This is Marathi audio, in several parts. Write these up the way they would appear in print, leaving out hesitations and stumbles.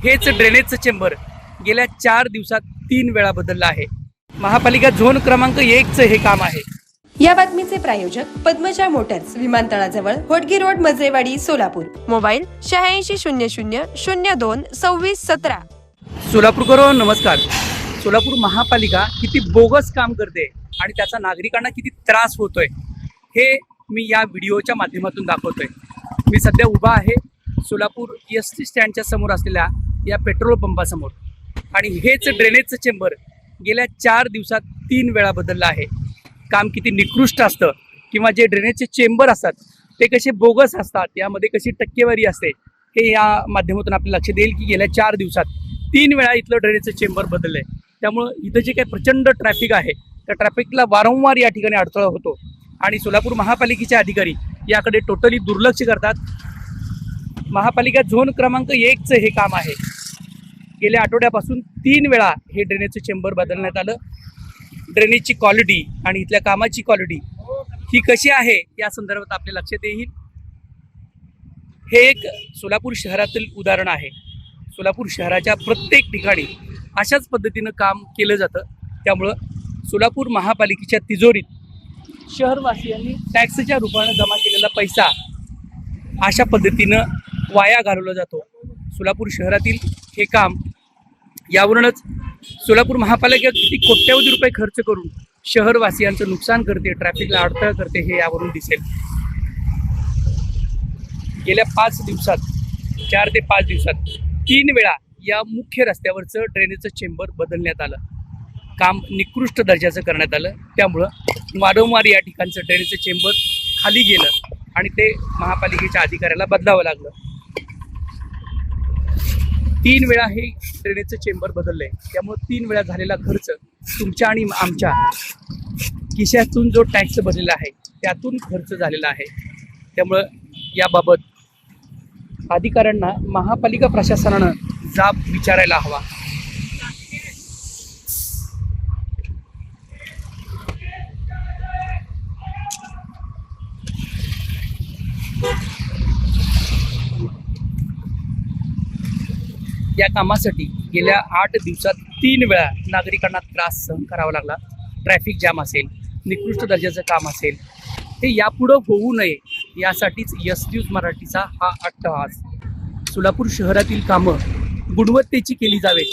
हेच ड्रेनेजचं चेंबर गेल्या 4 दिवसात 3 वेळा बदललं आहे. महापालिका झोन क्रमांक 1चं हे काम आहे. या बातमीचे प्रायोजक पद्मजा मोटर्स, विमानतळाजवळ होटगी रोड, मजरेवाडी, सोलापूर. मोबाईल 8600022617. सोलापूरकरो नमस्कार. सोलापूर महापालिका किती बोगस काम करते आणि त्याचा नागरिकांना किती त्रास होतोय हे मी या व्हिडिओच्या माध्यमातून दाखवतोय. मी सध्या उभा आहे सोलापूर एसटी स्टँडच्या समोर असलेल्या या पेट्रोल पंपासमोर आणि हेच ड्रेनेजचं चेंबर गेल्या 4 दिवसात 3 वेळा बदललं आहे. काम किती निकृष्ट असतं किंवा जे ड्रेनेजचे चेंबर असतात ते कसे बोगस असतात, यामध्ये कशी टक्केवारी असते हे या माध्यमातून आपल्याला लक्ष देईल की गेल्या 4 दिवसात 3 वेळा इथलं ड्रेनेजचं चेंबर बदललं आहे. त्यामुळं इथं जे काही प्रचंड ट्रॅफिक आहे त्या ट्रॅफिकला वारंवार या ठिकाणी अडथळा होतो आणि सोलापूर महापालिकेचे अधिकारी याकडे टोटली दुर्लक्ष करतात. महापालिका झोन क्रमांक 1चं हे काम आहे. गेल्या आठवड्यापासून 3 वेळा हे ड्रेनेजचं चेंबर बदलण्यात आलं. ड्रेनेजची क्वालिटी आणि इथल्या कामाची क्वालिटी ही कशी आहे या संदर्भात आपल्या लक्षात येईल. हे एक सोलापूर शहरातील उदाहरण आहे. सोलापूर शहराच्या प्रत्येक ठिकाणी अशाच पद्धतीनं काम केलं जातं. त्यामुळं सोलापूर महापालिकेच्या तिजोरीत शहरवासियांनी टॅक्सच्या रूपानं जमा केलेला पैसा अशा पद्धतीनं वाया घालवला जातो. सोलापूर शहरातील हे काम यावरूनच सोलापूर महापालिका किती कोट्यवधी रुपये खर्च करून शहरवासियांचं नुकसान करते, ट्रॅफिकला अडथळा करते हे यावरून दिसेल. गेल्या 5 दिवसात 4 ते 5 दिवसात 3 वेळा या मुख्य रस्त्यावरचं ड्रेनेजचं चेंबर बदलण्यात आलं. काम निकृष्ट दर्जाचं करण्यात आलं. त्यामुळं वारंवार या ठिकाणचं ड्रेनेजचं चेंबर खाली गेलं आणि ते महापालिकेच्या अधिकाऱ्याला बदलावं लागलं. 3 वेळा हे ड्रेनेजचं चेंबर बदललं आहे. त्यामुळं 3 वेळा झालेला खर्च तुमच्या आणि आमच्या खिशातून जो टॅक्स भरलेला आहे त्यातून खर्च झालेला आहे. त्यामुळं याबाबत अधिकाऱ्यांना महापालिका प्रशासनानं जाब विचारायला हवा. या कामासाठी गेल्या 8 दिवसात 3 वेळा नागरिकांना त्रास सहन करावा लागला. ट्रॅफिक जाम असेल, निकृष्ट दर्जाचं काम असेल, हे यापुढं होऊ नये यासाठीच यस न्यूज मराठीचा हा अट्टहास. सोलापूर शहरातील कामं गुणवत्तेची केली जावेत.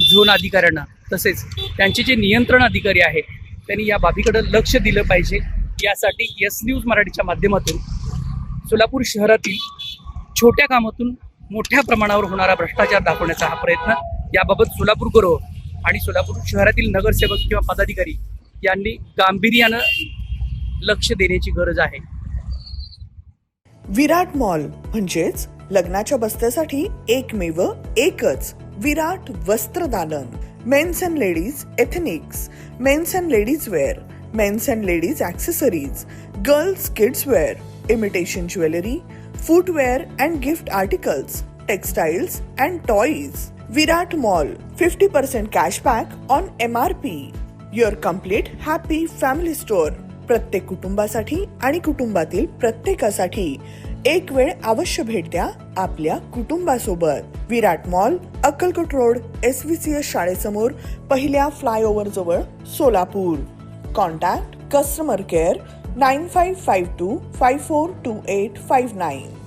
झोन अधिकाऱ्यांना तसेच त्यांचे जे नियंत्रण अधिकारी आहेत त्यांनी या बाबीकडे लक्ष दिलं पाहिजे. यासाठी यस न्यूज मराठीच्या माध्यमातून सोलापूर शहरातील छोट्या कामातून मोठ्या प्रमाणावर होणारा भ्रष्टाचार दाखवण्याचा हा प्रयत्न. याबाबत सोलापूरकरो आणि सोलापूर शहरातील नगरसेवक किंवा पदाधिकारी यांनी गांभीर्यानं लक्ष देण्याची गरज आहे. विराट मॉल म्हणजेच लग्नाच्या बस्त्यासाठी एकमेव एकच विराट वस्त्रदालन. Men's and ladies ethnics, men's and ladies wear, men's and ladies accessories, girls kids wear, imitation jewellery, footwear and gift articles, textiles and toys. Virat Mall, 50% cashback on MRP. Your complete happy family store. प्रत्येक कुटुंबासाठी आणि कुटुंबातील प्रत्येकासाठी एक वेळ अवश्य भेट द्या आपल्या कुटुंबासोबत. विराट मॉल, अक्कलकोट रोड, SVCS शाळेसमोर, पहिल्या फ्लायओव्हर जवळ, सोलापूर. Contact customer care 9552542859.